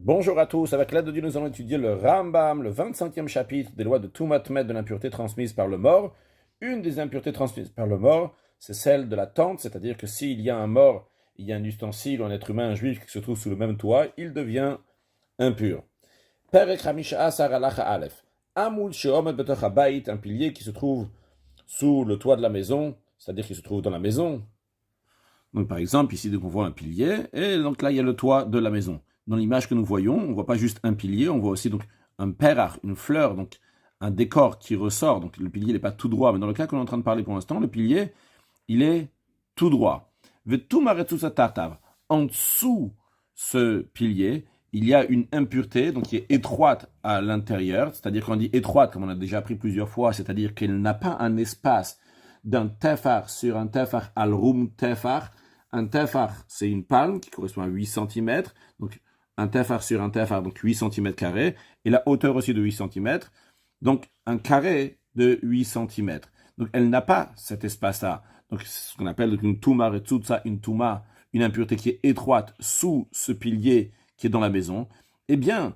Bonjour à tous, avec l'aide de Dieu, nous allons étudier le Rambam, le 25e chapitre des lois de Tumat Met de l'impureté transmise par le mort. Une des impuretés transmises par le mort, c'est celle de la tente, c'est-à-dire que s'il y a un mort, il y a un ustensile ou un être humain, un juif qui se trouve sous le même toit, il devient impur. Perek Hamisha Asar Alacha Aleph. Amul Sheomet Betoch Habayit, un pilier qui se trouve sous le toit de la maison, c'est-à-dire qui se trouve dans la maison. Donc par exemple, ici, on voit un pilier, et donc là, il y a le toit de la maison. Dans l'image que nous voyons, on ne voit pas juste un pilier, on voit aussi donc un perach, une fleur, donc un décor qui ressort. Donc le pilier n'est pas tout droit, mais dans le cas que l'on est en train de parler pour l'instant, le pilier, il est tout droit. En dessous ce pilier, il y a une impureté, donc qui est étroite à l'intérieur, c'est-à-dire qu'on dit étroite, comme on a déjà appris plusieurs fois, c'est-à-dire qu'elle n'a pas un espace d'un tefar sur un tefar al-rum tefar. Un tefar, c'est une palme qui correspond à 8 cm, donc un tefar sur un tefar, donc 8 cm carrés, et la hauteur aussi de 8 cm, donc un carré de 8 cm. Donc elle n'a pas cet espace-là. Donc c'est ce qu'on appelle une touma retsutsa, une touma, une impureté qui est étroite sous ce pilier qui est dans la maison. Eh bien,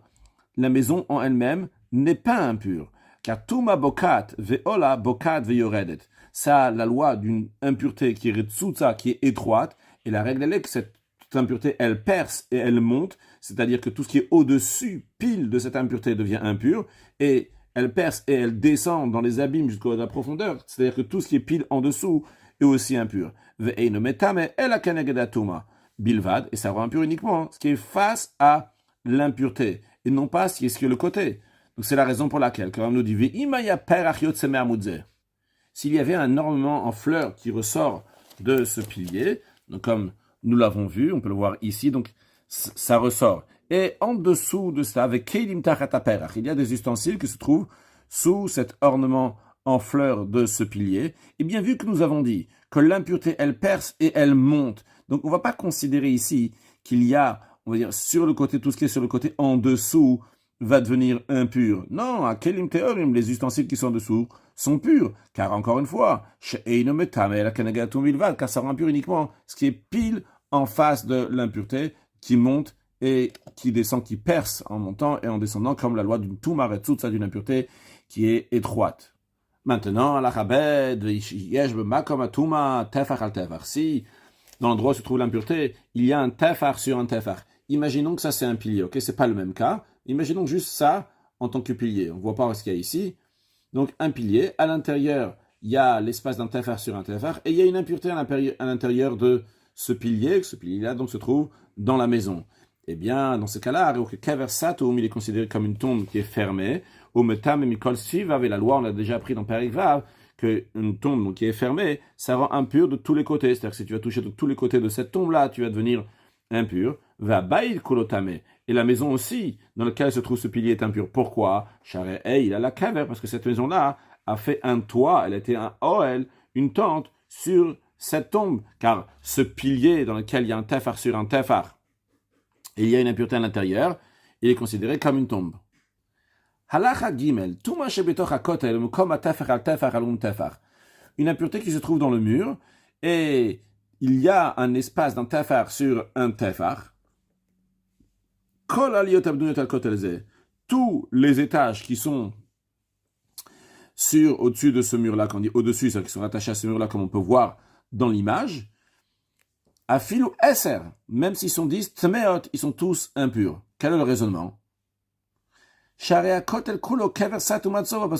la maison en elle-même n'est pas impure. Car touma bokat ve'ola bokat ve'yoredet. Ça, la loi d'une impureté qui est retsutsa, qui est étroite, et la règle elle est que cette impureté, elle perce et elle monte, c'est-à-dire que tout ce qui est au-dessus, pile de cette impureté devient impur, et elle perce et elle descend dans les abîmes jusqu'à la profondeur, c'est-à-dire que tout ce qui est pile en dessous est aussi impur. Bilvad, et ça rend impur uniquement ce qui est face à l'impureté, et non pas ce qui est sur le côté. Donc c'est la raison pour laquelle, quand on nous dit, s'il y avait un ornement en fleurs qui ressort de ce pilier, donc comme nous l'avons vu, on peut le voir ici, donc ça ressort. Et en dessous de ça, avec Kelim Tachat Perach, il y a des ustensiles qui se trouvent sous cet ornement en fleurs de ce pilier. Et bien vu que nous avons dit que l'impureté, elle perce et elle monte, donc on ne va pas considérer ici qu'il y a, on va dire, sur le côté, tout ce qui est sur le côté en dessous va devenir impur. Non, à Kelim Teorim, les ustensiles qui sont en dessous sont purs, car encore une fois, car ça rend impur uniquement ce qui est pile en face de l'impureté qui monte et qui descend, qui perce en montant et en descendant, comme la loi d'une Toumaretsutsa, d'une impureté qui est étroite. Maintenant, la Chabed, si dans l'endroit où se trouve l'impureté, il y a un tefar sur un tefar. Imaginons que ça c'est un pilier, ok? C'est pas le même cas. Imaginons juste ça en tant que pilier. On voit pas ce qu'il y a ici. Donc un pilier, à l'intérieur, il y a l'espace d'un tefar sur un tefar, et il y a une impureté à l'intérieur de ce pilier-là donc se trouve dans la maison. Eh bien, dans ce cas-là, il est considéré comme une tombe qui est fermée. Au metam et mikol siva, avec la loi, on a déjà appris dans Perek Vav, qu'une tombe donc, qui est fermée, ça rend impur de tous les côtés. C'est-à-dire que si tu vas toucher de tous les côtés de cette tombe-là, tu vas devenir impur. Va bail kolotame. Et la maison aussi, dans laquelle se trouve ce pilier, est impur. Pourquoi? Il a la caverne, parce que cette maison-là a fait un toit, elle était un oel, une tente sur cette tombe. Car ce pilier dans lequel il y a un tefar sur un tefar, et il y a une impureté à l'intérieur, il est considéré comme une tombe. Halacha Gimel, Tuma Shebetoch HaKotel, Mukom HaTefar Al-Tefar Alum Tefar. Une impureté qui se trouve dans le mur, et il y a un espace d'un tefar sur un tefar. Tous les étages qui sont au-dessus de ce mur-là, quand on dit au-dessus, c'est-à-dire qui sont rattachés à ce mur-là, comme on peut voir dans l'image, à fil ou esser, même s'ils sont 10, tmeot, ils sont tous impurs. Quel est le raisonnement? Parce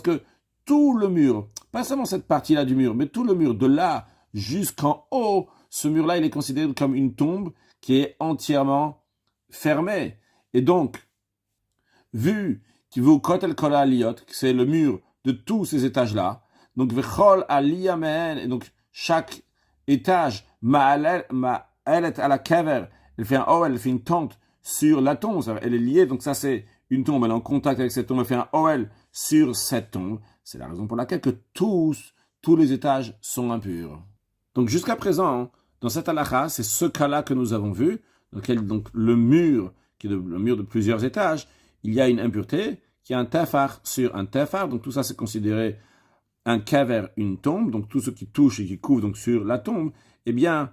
que tout le mur, pas seulement cette partie-là du mur, mais tout le mur, de là jusqu'en haut, ce mur-là, il est considéré comme une tombe qui est entièrement fermée. Et donc, vu qu'il veut kotel kol aliyot, que c'est le mur de tous ces étages-là, donc vechol aliyamen, et donc chaque étage ma'alet à la kever, elle fait un oel, elle fait une tente sur la tombe, elle est liée, donc ça c'est une tombe, elle est en contact avec cette tombe, elle fait un oel sur cette tombe. C'est la raison pour laquelle que tous les étages sont impurs. Donc jusqu'à présent, dans cette halakha, c'est ce cas-là que nous avons vu, dans lequel donc le mur, qui est le mur de plusieurs étages, il y a une impureté, qui a un tefar sur un tefar, donc tout ça c'est considéré un kaver, une tombe, donc tout ce qui touche et qui couvre donc sur la tombe, eh bien,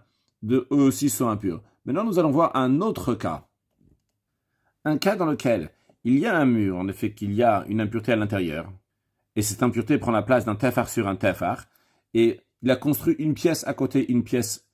eux aussi sont impurs. Maintenant, nous allons voir un autre cas. Un cas dans lequel il y a un mur, en effet, qu'il y a une impureté à l'intérieur, et cette impureté prend la place d'un tefar sur un tefar, et il a construit une pièce à côté, une pièce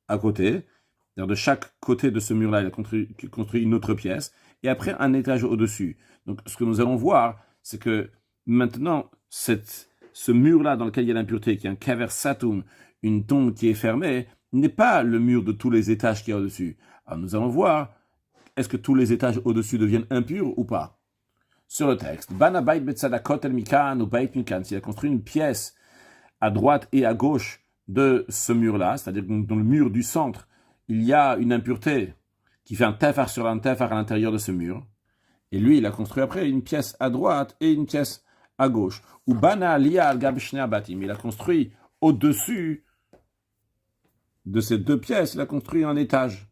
à côté, c'est-à-dire de chaque côté de ce mur-là, il a construit une autre pièce, et après un étage au-dessus. Donc ce que nous allons voir, c'est que maintenant, ce mur-là dans lequel il y a l'impureté, qui est un kaver satum, une tombe qui est fermée, n'est pas le mur de tous les étages qu'il y a au-dessus. Alors nous allons voir, est-ce que tous les étages au-dessus deviennent impurs ou pas? Sur le texte, Bana Bait Betzadakot El Mikan ou Bait Mikan, s'il a construit une pièce à droite et à gauche de ce mur-là, c'est-à-dire que dans le mur du centre, il y a une impureté qui fait un tefar sur un tefar à l'intérieur de ce mur. Et lui, il a construit après une pièce à droite et une pièce à gauche. Ou Bana Aliyah Al Gab Shnei Abatim, il a construit au-dessus de ces deux pièces, il a construit un étage.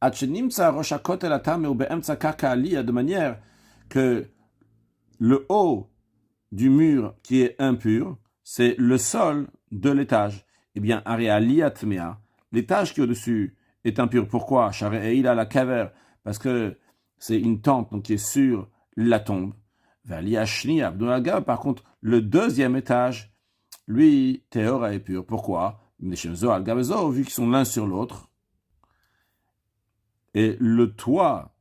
De manière que le haut du mur qui est impur, c'est le sol de l'étage. Eh bien, l'étage qui est au-dessus est impur. Pourquoi? Parce que c'est une tente donc, qui est sur la tombe. Par contre, le deuxième étage, lui, Théora est pur. Pourquoi? Vu qu'ils sont l'un sur l'autre. Et le toit,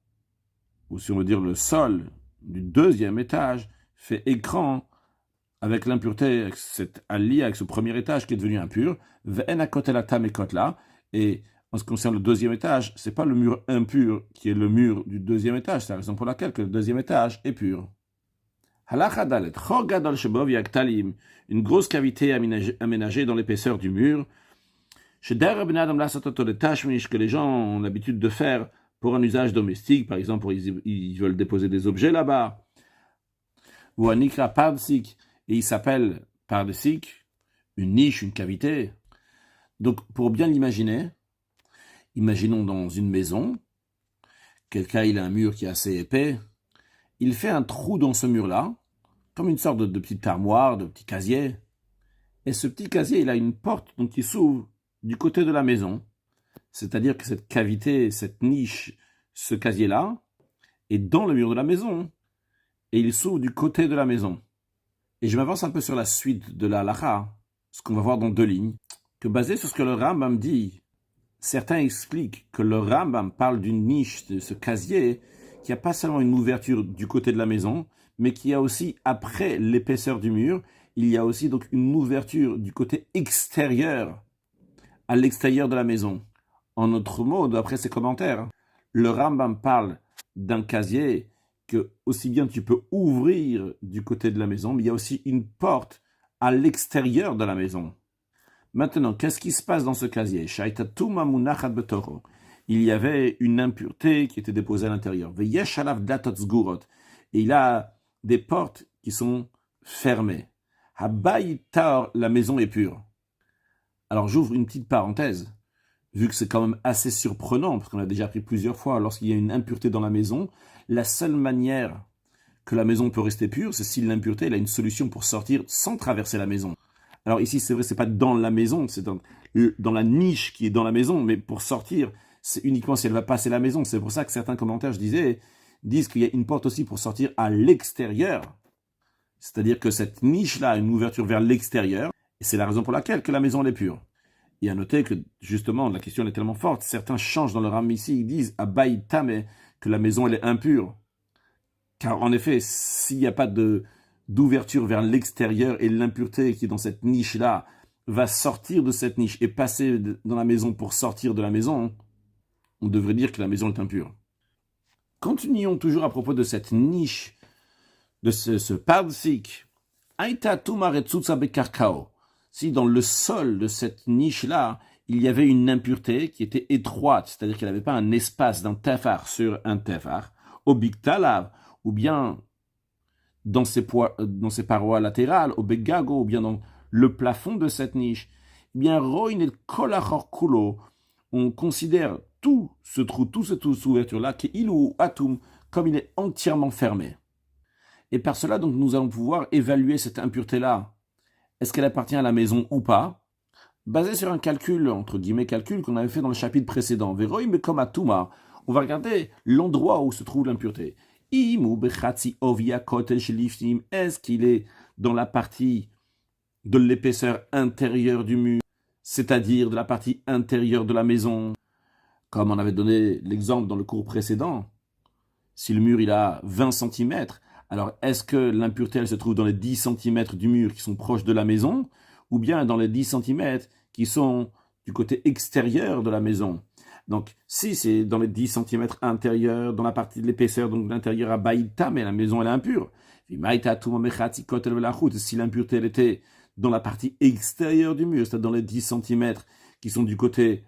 ou si on veut dire le sol du deuxième étage, fait écran avec l'impureté, avec cette alliée, avec ce premier étage qui est devenu impur. Et en ce qui concerne le deuxième étage, c'est pas le mur impur qui est le mur du deuxième étage. C'est la raison pour laquelle le deuxième étage est pur. Une grosse cavité aménagée dans l'épaisseur du mur, que les gens ont l'habitude de faire pour un usage domestique, par exemple, ils veulent déposer des objets là-bas, ou un nikra pardsik, et il s'appelle pardsik, une niche, une cavité. Donc, pour bien l'imaginer, imaginons dans une maison, quelqu'un il a un mur qui est assez épais, il fait un trou dans ce mur-là, comme une sorte de petite armoire, de petit casier, et ce petit casier, il a une porte donc, qui s'ouvre du côté de la maison, c'est-à-dire que cette cavité, cette niche, ce casier-là, est dans le mur de la maison, et il s'ouvre du côté de la maison. Et je m'avance un peu sur la suite de la halakha, ce qu'on va voir dans 2 lignes, que basé sur ce que le Rambam dit, certains expliquent que le Rambam parle d'une niche, de ce casier, qui a pas seulement une ouverture du côté de la maison, mais qui a aussi, après l'épaisseur du mur, il y a aussi donc une ouverture du côté extérieur, à l'extérieur de la maison. En autre mot, d'après ses commentaires, le Rambam parle d'un casier que aussi bien tu peux ouvrir du côté de la maison, mais il y a aussi une porte à l'extérieur de la maison. Maintenant, qu'est-ce qui se passe dans ce casier? Il y avait une impureté qui était déposée à l'intérieur. Et il a des portes qui sont fermées. La maison est pure. Alors j'ouvre une petite parenthèse, vu que c'est quand même assez surprenant, parce qu'on a déjà appris plusieurs fois, lorsqu'il y a une impureté dans la maison, la seule manière que la maison peut rester pure, c'est si l'impureté elle a une solution pour sortir sans traverser la maison. Alors ici, c'est vrai, c'est pas dans la maison, c'est dans la niche qui est dans la maison, mais pour sortir, c'est uniquement si elle va passer la maison. C'est pour ça que certains commentaires, disent qu'il y a une porte aussi pour sortir à l'extérieur. C'est-à-dire que cette niche-là a une ouverture vers l'extérieur, et c'est la raison pour laquelle que la maison elle est pure. Et à noter que, justement, la question est tellement forte, certains changent dans le Ram ici, ils disent « Abaï Tame », que la maison elle est impure. Car en effet, s'il n'y a pas d'ouverture vers l'extérieur et l'impureté qui est dans cette niche-là va sortir de cette niche et passer dans la maison pour sortir de la maison, on devrait dire que la maison est impure. Continuons toujours à propos de cette niche, de ce pardsik. Aïta tumaretsusa bekarkao. Si dans le sol de cette niche-là, il y avait une impureté qui était étroite, c'est-à-dire qu'il n'y avait pas un espace d'un tefar sur un tefar, au biktalav, ou bien dans ses parois latérales, au begago, ou bien dans le plafond de cette niche, eh bien, roin et kolachor kulo, on considère tout ce trou, cette ouverture-là, qui est ilou atum, comme il est entièrement fermé. Et par cela, donc, nous allons pouvoir évaluer cette impureté-là. Est-ce qu'elle appartient à la maison ou pas? Basé sur un calcul, entre guillemets calcul, qu'on avait fait dans le chapitre précédent. Veroim comme atuma, On va regarder l'endroit où se trouve l'impureté. Est-ce qu'il est dans la partie de l'épaisseur intérieure du mur, c'est-à-dire de la partie intérieure de la maison, comme on avait donné l'exemple dans le cours précédent. Si le mur il a 20 cm, alors est-ce que l'impureté elle se trouve dans les 10 cm du mur qui sont proches de la maison, ou bien dans les 10 cm qui sont du côté extérieur de la maison? Donc, si c'est dans les 10 cm intérieurs, dans la partie de l'épaisseur, donc de l'intérieur à Baïta, mais la maison elle est impure. Si l'impureté elle était dans la partie extérieure du mur, c'est-à-dire dans les 10 cm qui sont du côté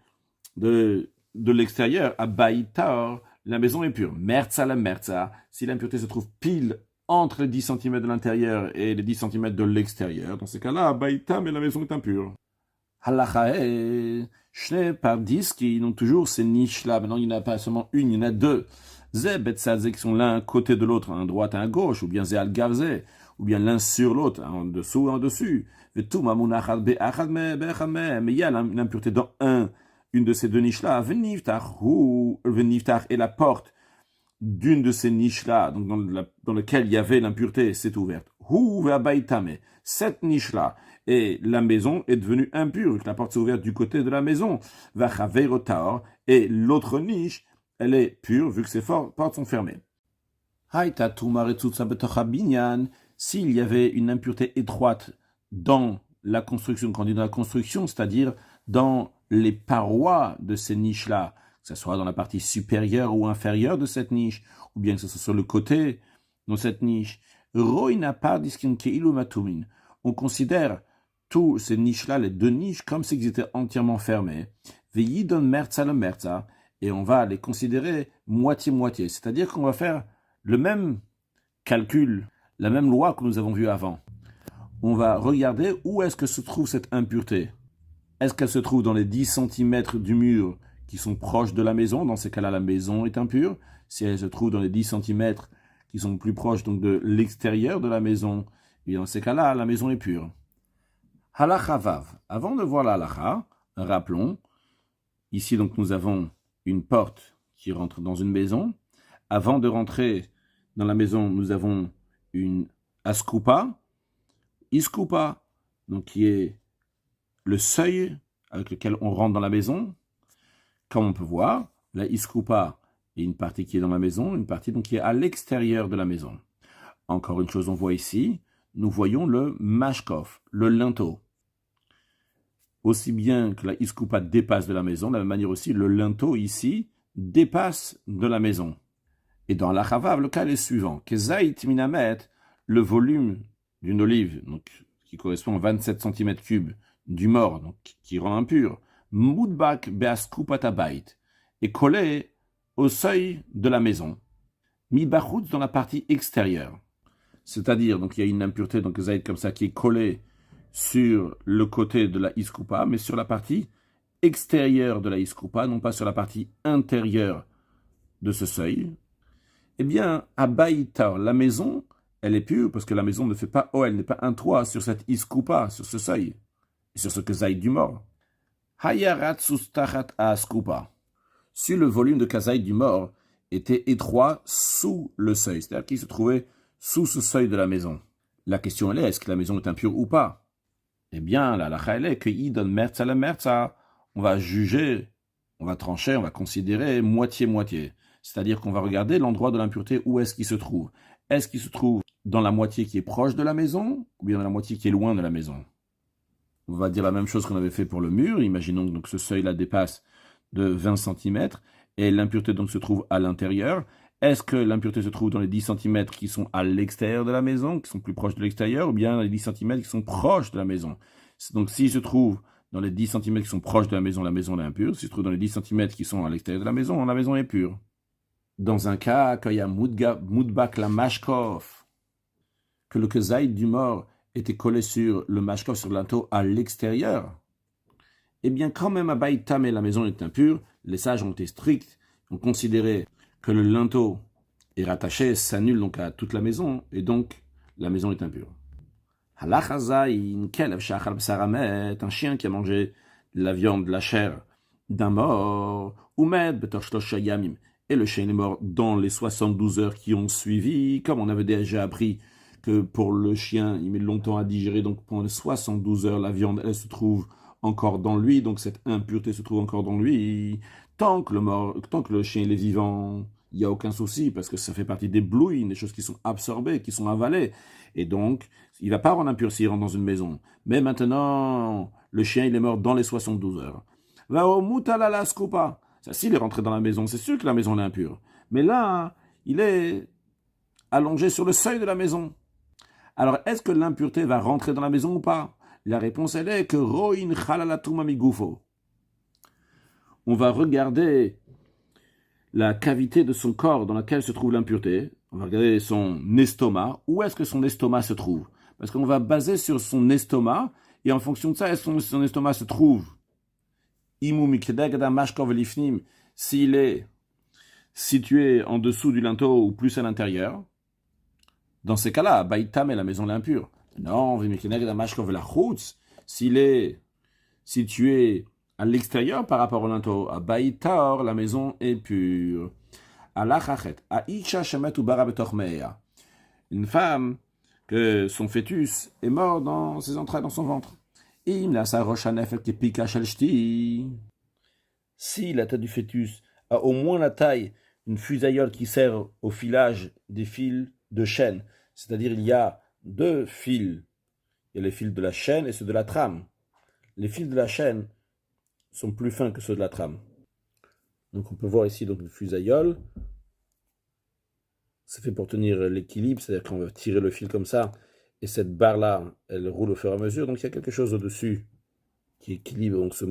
de l'extérieur, à Baïta, la maison est pure. Merza la merza, si l'impureté se trouve pile entre les 10 cm de l'intérieur et les 10 cm de l'extérieur, dans ces cas-là, à Baïta, mais la maison est impure. Halachae, Shne par 10 qui ont toujours ces niches-là. Maintenant, il n'y en a pas seulement une, il y en a deux. Zebetsadze qui sont l'un à côté de l'autre, un à droite, un à gauche, ou bien Zéal Gavze, ou bien l'un sur l'autre, un en dessous, un en dessus. Mais il y a l'impureté dans une de ces deux niches-là. Venivtar et la porte d'une de ces niches-là, donc dans laquelle il y avait l'impureté, c'est ouverte. Cette niche-là, et la maison est devenue impure. La porte s'est ouverte du côté de la maison. Et l'autre niche, elle est pure vu que ces portes sont fermées. S'il y avait une impureté étroite dans la construction, quand on dit dans la construction, c'est-à-dire dans les parois de ces niches-là, que ce soit dans la partie supérieure ou inférieure de cette niche, ou bien que ce soit sur le côté de cette niche, on considère tous ces niches-là, les deux niches, comme s'ils étaient entièrement fermés. Et on va les considérer moitié-moitié. C'est-à-dire qu'on va faire le même calcul, la même loi que nous avons vue avant. On va regarder où est-ce que se trouve cette impureté. Est-ce qu'elle se trouve dans les 10 cm du mur qui sont proches de la maison? Dans ces cas-là, la maison est impure. Si elle se trouve dans les 10 cm qui sont plus proches donc de l'extérieur de la maison, et dans ces cas-là, la maison est pure. Halacha Vav. Avant de voir la halacha, rappelons, ici donc nous avons une porte qui rentre dans une maison. Avant de rentrer dans la maison, nous avons une askupa, iskupa, donc qui est le seuil avec lequel on rentre dans la maison. Comme on peut voir, la iskupa est une partie qui est dans la maison, une partie donc qui est à l'extérieur de la maison. Encore une chose, on voit ici, nous voyons le mashkof, le linteau. Aussi bien que la iskupa dépasse de la maison, de la même manière aussi, le linteau ici dépasse de la maison. Et dans la chavav, le cas est suivant. Kezait minamet, le volume d'une olive, donc, qui correspond à 27 cm3 du mort, donc, qui rend impur, mudbak beaskupatabait, est collé au seuil de la maison. Mi bachutz dans la partie extérieure. C'est-à-dire, donc, il y a une impureté, donc, zaïd comme ça, qui est collée sur le côté de la iskupa, mais sur la partie extérieure de la iskupa, non pas sur la partie intérieure de ce seuil. Eh bien, à Baïta, la maison, elle est pure, parce que la maison ne fait pas elle n'est pas un toit sur cette iskupa, sur ce seuil, et sur ce kazaïd du mort. Hayarat sustachat askupa. Si le volume de kazaïd du mort était étroit sous le seuil, c'est-à-dire qu'il se trouvait sous ce seuil de la maison. La question elle est-ce que la maison est impure ou pas? Eh bien, la halakha elle est que idon merza la merza. On va juger, on va trancher, on va considérer moitié-moitié. C'est-à-dire qu'on va regarder l'endroit de l'impureté où est-ce qu'il se trouve. Est-ce qu'il se trouve dans la moitié qui est proche de la maison ou bien dans la moitié qui est loin de la maison? On va dire la même chose qu'on avait fait pour le mur. Imaginons donc ce seuil-là dépasse de 20 cm et l'impureté donc se trouve à l'intérieur. Est-ce que l'impureté se trouve dans les 10 cm qui sont à l'extérieur de la maison, qui sont plus proches de l'extérieur, ou bien dans les 10 cm qui sont proches de la maison? Donc s'il se trouve dans les 10 cm qui sont proches de la maison est impure. S'il se trouve dans les 10 cm qui sont à l'extérieur de la maison est pure. Dans un cas, quand il y a Moudbak la Mashkov, que le kezaïd du mort était collé sur le Mashkov, sur le linteau à l'extérieur, eh bien quand même à Baïtam et la maison est impure, les sages ont été stricts, ont considéré que le linteau est rattaché, s'annule donc à toute la maison, et donc la maison est impure. Halachazaïn, kelev shachal bsaramet, un chien qui a mangé de la viande, de la chair d'un mort, umed betor shlosh yamim, et le chien est mort dans les 72 heures qui ont suivi, comme on avait déjà appris que pour le chien, il met longtemps à digérer, donc pendant les 72 heures, la viande, elle se trouve encore dans lui, donc cette impureté se trouve encore dans lui. Tant que le chien il est vivant, il n'y a aucun souci, parce que ça fait partie des blouilles, des choses qui sont absorbées, qui sont avalées. Et donc, il ne va pas rendre impur s'il rentre dans une maison. Mais maintenant, le chien, il est mort dans les 72 heures. Va au mutalala scopa. Ça, s'il est rentré dans la maison, c'est sûr que la maison est impure. Mais là, il est allongé sur le seuil de la maison. Alors, est-ce que l'impureté va rentrer dans la maison ou pas? La réponse, elle est que roin chalalatum amigufo. On va regarder la cavité de son corps dans laquelle se trouve l'impureté. On va regarder son estomac. Où est-ce que son estomac se trouve? Parce qu'on va baser sur son estomac, et en fonction de ça, est-ce que son estomac se trouve s'il est situé en dessous du linteau ou plus à l'intérieur. Dans ces cas-là, Baïtam est la maison impure. Non, s'il est situé à l'extérieur par rapport au linteau, à Baïtar, la maison est pure. Une femme que son fœtus est mort dans ses entrailles, dans son ventre. Si la tête du fœtus a au moins la taille d'une fusaïole qui sert au filage des fils de chaîne, c'est-à-dire il y a deux fils, il y a les fils de la chaîne et ceux de la trame. Les fils de la chaîne sont plus fins que ceux de la trame. Donc on peut voir ici donc une fusaïole, c'est fait pour tenir l'équilibre, c'est-à-dire qu'on va tirer le fil comme ça, et cette barre-là, elle roule au fur et à mesure, donc il y a quelque chose au-dessus qui équilibre donc ce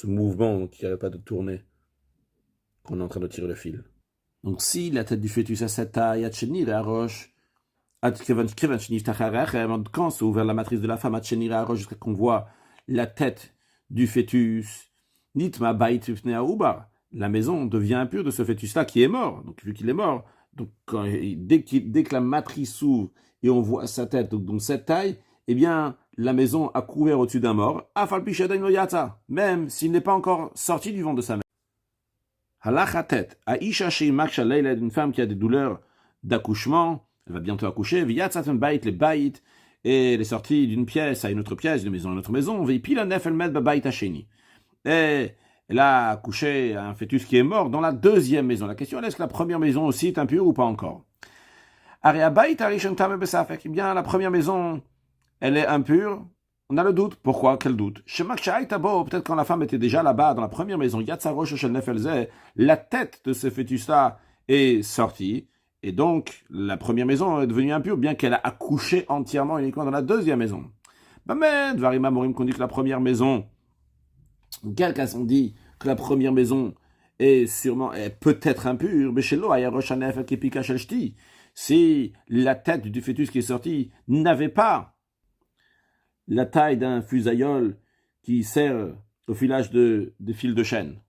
mouvement qui n'arrête pas de tourner, qu'on est en train de tirer le fil. Donc si la tête du fœtus a cette taille, quand c'est ouvert la matrice de la femme, jusqu'à qu'on voit la tête du fœtus, la maison devient impure de ce fœtus-là qui est mort. Donc vu qu'il est mort, donc dès que la matrice s'ouvre et on voit sa tête, donc cette taille, eh bien la maison a couvert au-dessus d'un mort, même s'il n'est pas encore sorti du ventre de sa mère. Halachatet, Aisha Sheimaksha Leila, une femme qui a des douleurs d'accouchement, elle va bientôt accoucher, Viyatzat Bait le Bait, et elle est sortie d'une pièce à une autre pièce, d'une maison à une autre maison, Veipila Nefel Med Bait Hasheni. Et elle a accouché un fœtus qui est mort dans la deuxième maison. La question est-ce que la première maison aussi est impure ou pas encore? Eh bien, la première maison, elle est impure. On a le doute. Pourquoi? Quel doute? Peut-être quand la femme était déjà là-bas, dans la première maison, la tête de ce fœtus-là est sortie. Et donc, la première maison est devenue impure, bien qu'elle a accouché entièrement uniquement dans la deuxième maison. Mais, Varima Morim, qu'on dit que la première maison, quel cas on dit que la première maison est peut-être impure, mais chez l'eau, si la tête du fœtus qui est sorti n'avait pas la taille d'un fusaïole qui sert au filage des fils de chaîne.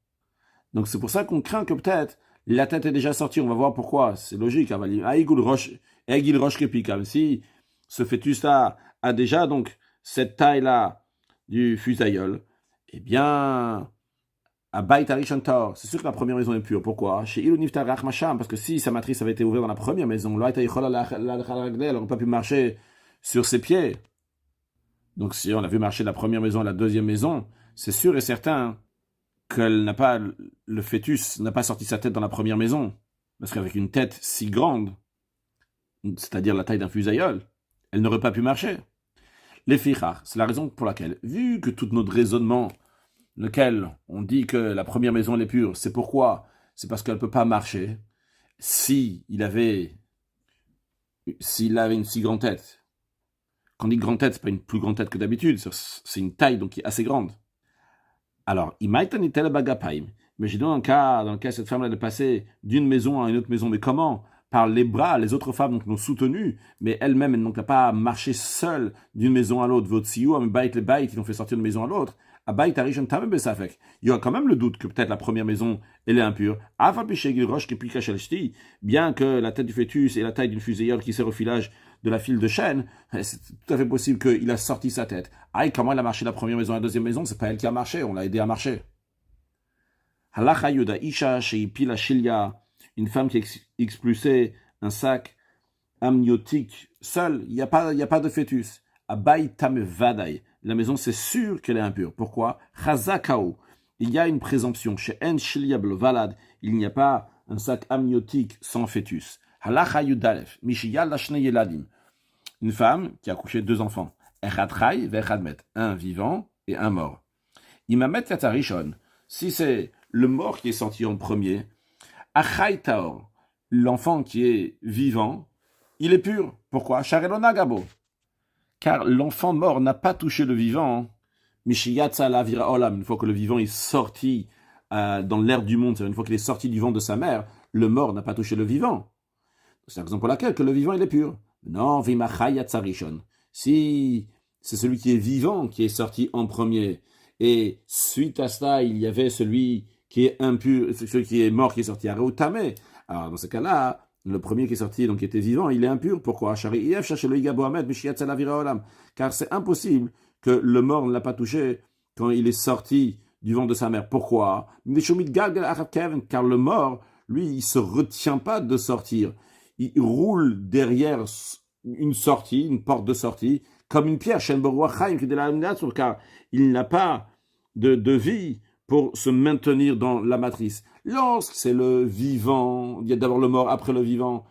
Donc c'est pour ça qu'on craint que peut-être la tête est déjà sortie. On va voir pourquoi. C'est logique. Si ce fœtus-là a déjà donc cette taille-là du fusaïole, eh bien, à Bait Arishantor, c'est sûr que la première maison est pure. Pourquoi? Chez Ilu Niftar Rachmasham, parce que si sa matrice avait été ouverte dans la première maison, elle n'aurait pas pu marcher sur ses pieds. Donc si on a vu marcher la première maison et la deuxième maison, c'est sûr et certain le fœtus n'a pas sorti sa tête dans la première maison. Parce qu'avec une tête si grande, c'est-à-dire la taille d'un fusaïole, elle n'aurait pas pu marcher. Les fichar, c'est la raison pour laquelle, vu que tout notre raisonnement, lequel on dit que la première maison elle est pure, c'est pourquoi? C'est parce qu'elle ne peut pas marcher. S'il avait une si grande tête, quand on dit grande tête, c'est pas une plus grande tête que d'habitude, c'est une taille donc qui est assez grande. Alors, imaginons un cas dans lequel cette femme est passée d'une maison à une autre maison, mais comment? Par les bras, les autres femmes donc l'ont soutenue, mais elle-même elle n'a pas marché seule d'une maison à l'autre. Ils l'ont fait sortir d'une maison à l'autre. Il y aura quand même le doute que peut-être la première maison elle est impure. Bien que la tête du fœtus et la taille d'une fusaïole qui sert au filage de la file de chaîne, c'est tout à fait possible qu'il a sorti sa tête. Comment elle a marché la première maison et la deuxième maison? C'est pas elle qui a marché, on l'a aidé à marcher. une femme qui a expulsé un sac amniotique seule, il n'y a pas de fœtus. Abai tame vadai. La maison, c'est sûr qu'elle est impure. Pourquoi? Chazakao. Il y a une présomption. Chez En Shiliable Valad, il n'y a pas un sac amniotique sans fœtus. Halacha Yudalef. Mishiyal Lashne Yeladim. Une femme qui a accouché 2 enfants. Echad Chai ve'echad met. Un vivant et un mort. Imamet Yatarishon. Si c'est le mort qui est sorti en premier, Achai Taor. L'enfant qui est vivant, il est pur. Pourquoi? Sharelona Gabo. Car l'enfant mort n'a pas touché le vivant. Mishiyatsa la vira olam. Une fois que le vivant est sorti dans l'air du monde, c'est-à-dire une fois qu'il est sorti du ventre de sa mère, le mort n'a pas touché le vivant. C'est la raison pour laquelle que le vivant il est pur. Non, vimachayatsa rishon. Si c'est celui qui est vivant qui est sorti en premier, et suite à cela, il y avait celui qui est impur, celui qui est mort qui est sorti à Reutame. Alors dans ce cas-là, le premier qui est sorti, donc qui était vivant, il est impur. Pourquoi? Car c'est impossible que le mort ne l'a pas touché quand il est sorti du ventre de sa mère. Pourquoi? Car le mort, lui, il ne se retient pas de sortir. Il roule derrière une sortie, une porte de sortie, comme une pierre. Car il n'a pas de vie pour se maintenir dans la matrice. Lorsque c'est le vivant, il y a d'abord le mort, après le vivant,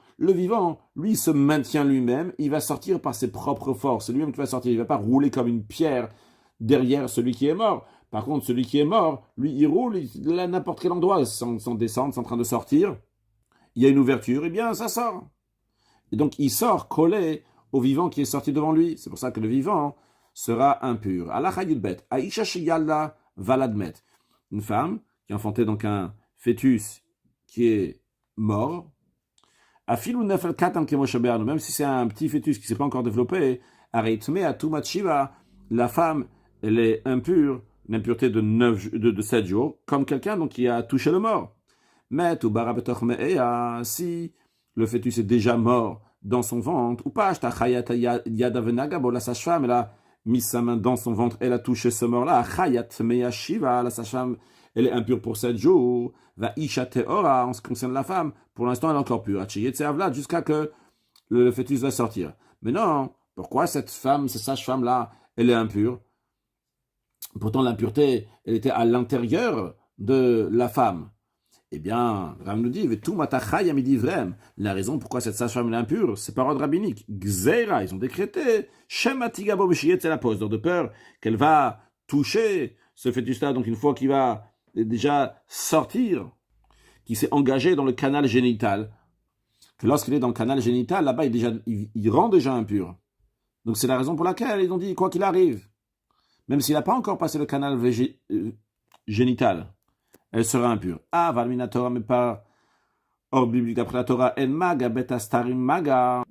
lui, se maintient lui-même, il va sortir par ses propres forces, c'est lui-même qui va sortir, il ne va pas rouler comme une pierre derrière celui qui est mort. Par contre, celui qui est mort, lui, il roule à n'importe quel endroit, sans descendre, sans train de sortir. Il y a une ouverture, et bien, ça sort. Et donc, il sort collé au vivant qui est sorti devant lui. C'est pour ça que le vivant sera impur. Allah Yudbet, Aisha Shiyalla Valadmet. Une femme qui a enfanté donc un fœtus qui est mort, même si c'est un petit fœtus qui ne s'est pas encore développé, la femme, elle est impure, une impureté de 7 jours, comme quelqu'un donc, qui a touché le mort. Mais si le fœtus est déjà mort dans son ventre, ou pas, la sage-femme, elle a mis sa main dans son ventre, elle a touché ce mort-là, la sage-femme, elle est impure pour 7 jours. Va isha teora, en ce qui concerne la femme, pour l'instant elle est encore pure. Jusqu'à que le fœtus va sortir. Mais non, pourquoi cette sage-femme-là, elle est impure? Pourtant l'impureté, elle était à l'intérieur de la femme. Eh bien, Ram nous dit, la raison pourquoi cette sage-femme est impure, c'est par ordre rabbinique. Gzeira, ils ont décrété, c'est la pose, de peur qu'elle va toucher ce fœtus-là, donc une fois qu'il va déjà sortir, qui s'est engagé dans le canal génital, que lorsqu'il est dans le canal génital, là-bas, il rend déjà impur. Donc c'est la raison pour laquelle ils ont dit, quoi qu'il arrive, même s'il n'a pas encore passé le canal génital, elle sera impure. Ah, Valmina Torah, mais pas hors biblique d'après la Torah, En Maga, Betastarim Maga.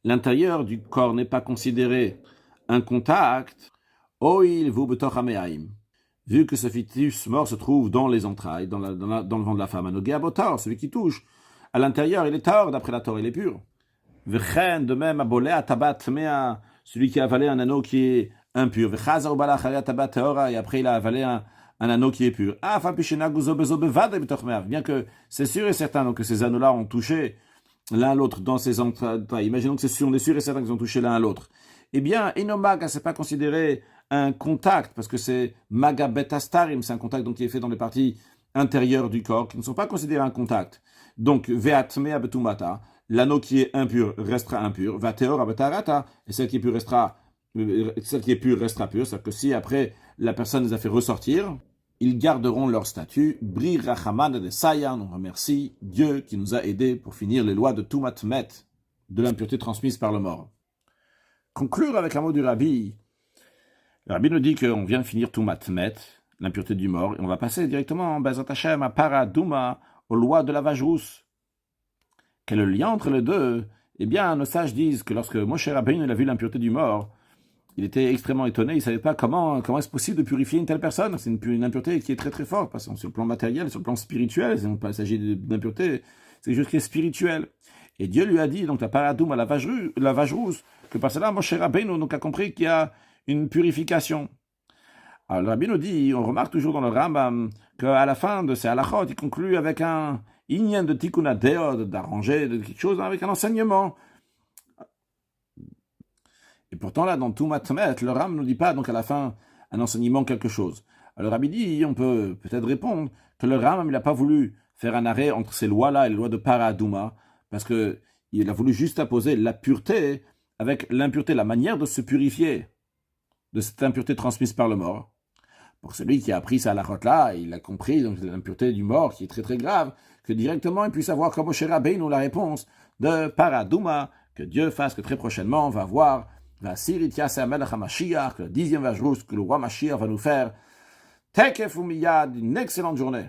L'intérieur du corps n'est pas considéré un contact. Oil, vous betochameaim. Vu que ce fœtus mort se trouve dans les entrailles, dans le ventre de la femme, Anogea botar, celui qui touche, à l'intérieur, il est tard, d'après la Torah, il est pur. Vechen, de même, abolea tabat mea, celui qui a avalé un anneau qui est impur. Vechaza ubala charia tabat teora, et après il a avalé un anneau qui est pur. Ah, fapishena guzo bezo bevade betochmeav. Bien que c'est sûr et certain donc, que ces anneaux-là ont touché l'un à l'autre dans ces entrailles. Imaginons que on est sûr et certain qu'ils ont touché l'un à l'autre. Eh bien, inomaga, c'est pas considéré un contact, parce que c'est maga betastarim, c'est un contact donc, qui est fait dans les parties intérieures du corps, qui ne sont pas considérées un contact. Donc, veatmea betumata, l'anneau qui est impur restera impur, vateora betarata, et celle qui est pure restera pure, c'est-à-dire que si après la personne les a fait ressortir, ils garderont leur statut. Bri rachaman de sayan, on remercie Dieu qui nous a aidés pour finir les lois de Tumat Met, de l'impureté transmise par le mort. Conclure avec un mot du Rabbi. Le Rabbi nous dit qu'on vient de finir Tumat Met, l'impureté du mort, et on va passer directement, Bezat Hashem, à Paradouma, aux lois de la vache rousse. Quel est le lien entre les deux? Eh bien, nos sages disent que lorsque Moshe Rabbeinu a vu l'impureté du mort, il était extrêmement étonné, il ne savait pas comment est-ce possible de purifier une telle personne. C'est une impureté qui est très très forte, parce que sur le plan matériel, sur le plan spirituel, il s'agit d'impureté, c'est quelque chose qui est spirituel. Et Dieu lui a dit, donc la paradoum à la vache rousse, que par cela, Moshe Rabbeinu donc, a compris qu'il y a une purification. Alors le Rabbi nous dit, on remarque toujours dans le Rambam, qu'à la fin de ces halachot, il conclut avec Il n'y a de tikkun hadeo, d'arranger de quelque chose avec un enseignement. Et pourtant, là, dans tout Matmet, le Ram ne nous dit pas, donc à la fin, un enseignement, quelque chose. Alors, Rabbi dit, on peut peut-être répondre que le Ram, il n'a pas voulu faire un arrêt entre ces lois-là et les lois de Paradouma, parce qu'il a voulu juste apposer la pureté avec l'impureté, la manière de se purifier de cette impureté transmise par le mort. Pour celui qui a appris ça à la là, il a compris donc l'impureté du mort qui est très très grave, que directement il puisse avoir comme Moshe Rabbeinu la réponse de Paradouma, que Dieu fasse que très prochainement on va voir la Siritia Melech HaMashiach, que le 10e Vajrous, que le roi Mashiach va nous faire. Tekef Umiyad, une excellente journée.